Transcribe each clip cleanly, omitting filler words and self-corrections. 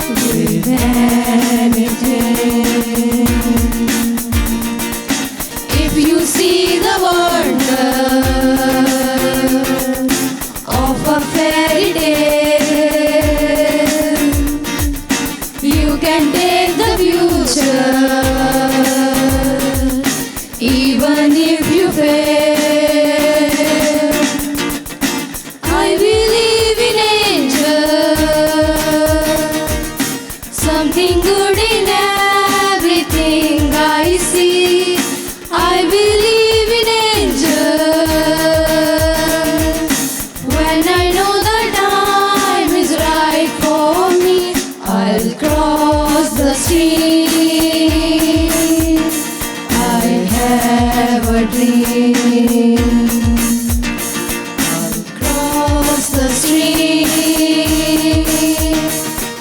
with anything. If you see the wonder of a fairy tale, you can take the future, even if you fail. I believe in angels, something good in everything I see. I believe in angels. When I know the time is right for me, I'll cross the stream. I have a dream. I'll cross the stream.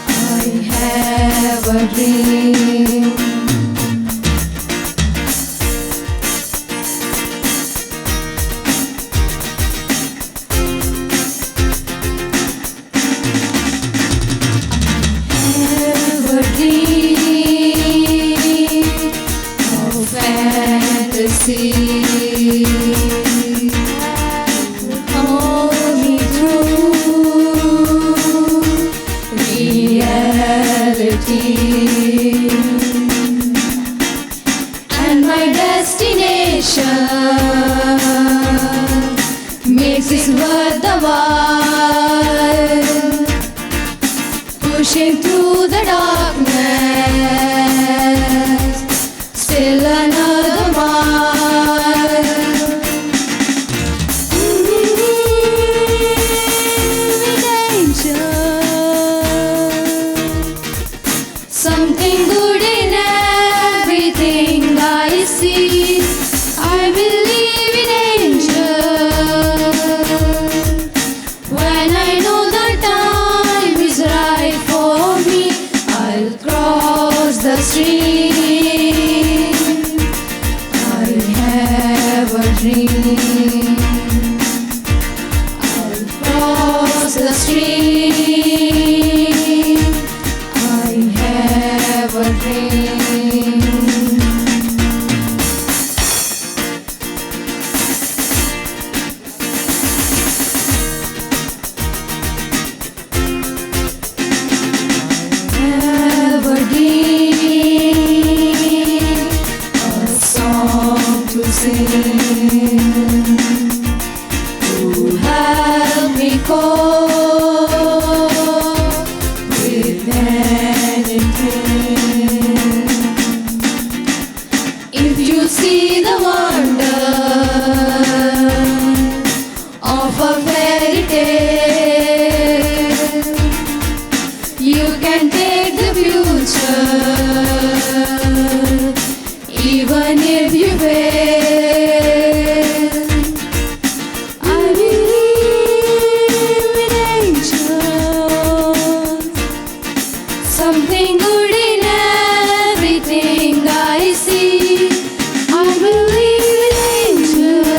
I have a dream. Have a dream of fantasy. Hold me through reality, and my destination makes it worth the while. Pushing through the darkness, still another mile. With angels, something good in everything I see. I believe in angels. When I know the time is right for me, I'll cross the stream. I have a dream. I'll cross the stream. I have a dream. Have a dream, a song to sing, to help me cope with anything. If you see the wonder of a fairy tale, you can take the future, even if you fail. I believe in angels, something good in everything I see. I believe in angels.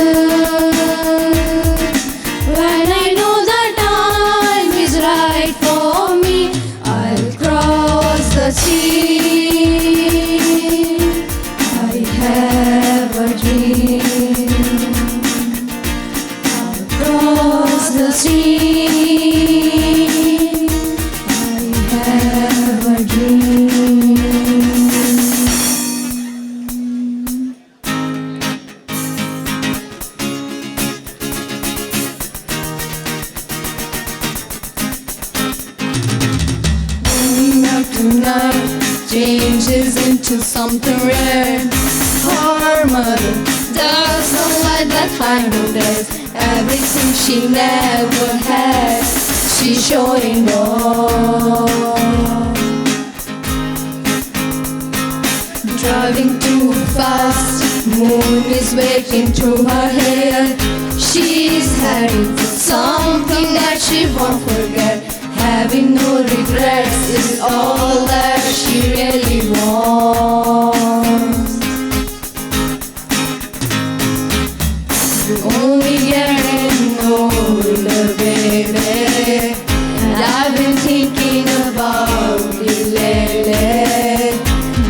When I know the time is right for me, I'll cross the stream. I have a dream. I'll cross the stream. I have a dream. Waking up tonight changes into something rare. Her mother does not like that kind of dress. Everything she never had, she's showing off. Driving too fast, moon is breaking through her hair. She's heading for something that she won't forget. Having no regrets is all that she really wants. You're only getting older, baby. I've been thinking about it lately.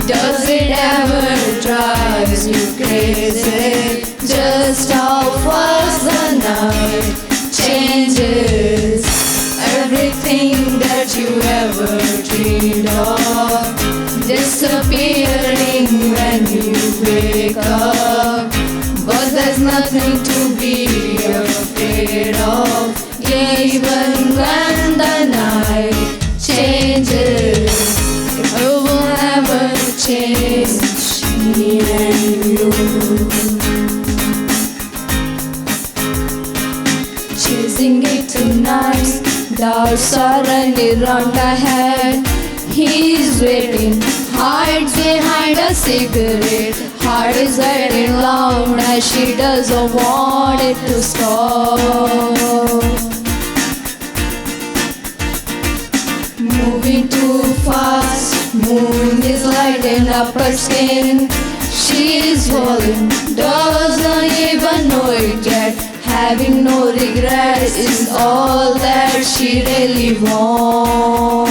Does it ever drive you crazy? Just how fast the night changes everything that you ever dreamed of, disappearing when you wake up. But there's nothing to be afraid of, even when the night changes. It will never change me and you. Chasing it tonight, doubts are running round my head. He's waiting, hides behind a cigarette. Heart is getting loud as she doesn't want it to stop. Moving too fast, moon is lighting up her skin. She's falling, doesn't even know it yet. Having no regrets is all that she really wants.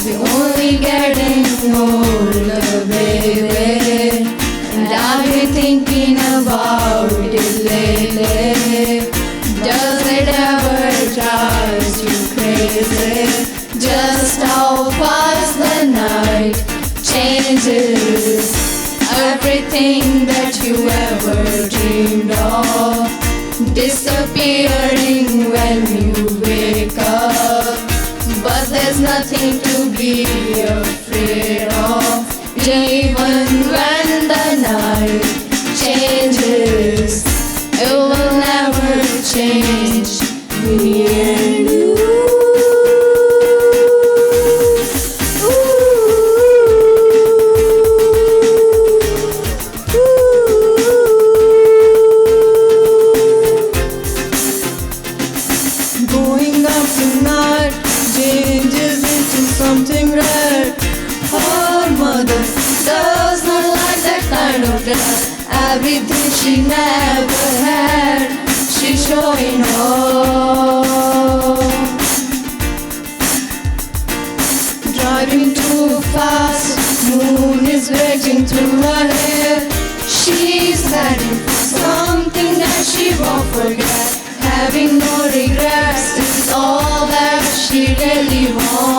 We're only getting older, baby, and I've been thinking about it lately. Does it ever drive you crazy? Just how fast the night changes everything that you ever dreamed of, disappearing when you wake up. But there's nothing to be afraid of, even when the night changes. It will never change me and you. Going up tonight changes into something red. Her mother does not like that kind of dress. Everything she never had, she's showing off. Driving too fast, moon is waiting through her hair. She's heading for something that she won't forget. Having no regrets is all that she really wants.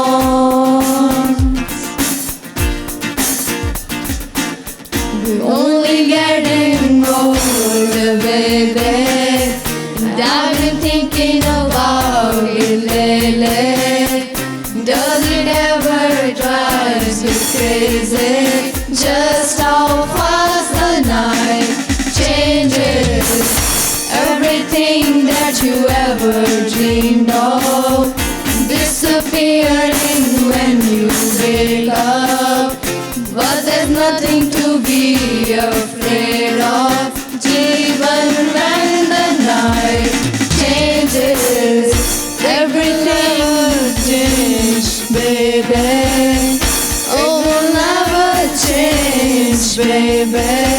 We're only getting older, baby, and I've been thinking about it lately. Does it ever drive you crazy? Just how fast the night changes everything that you ever dreamed of, disappearing when you wake up. But there's nothing to be afraid of, even when the night changes. Everything will change, baby. Oh, will never change, baby.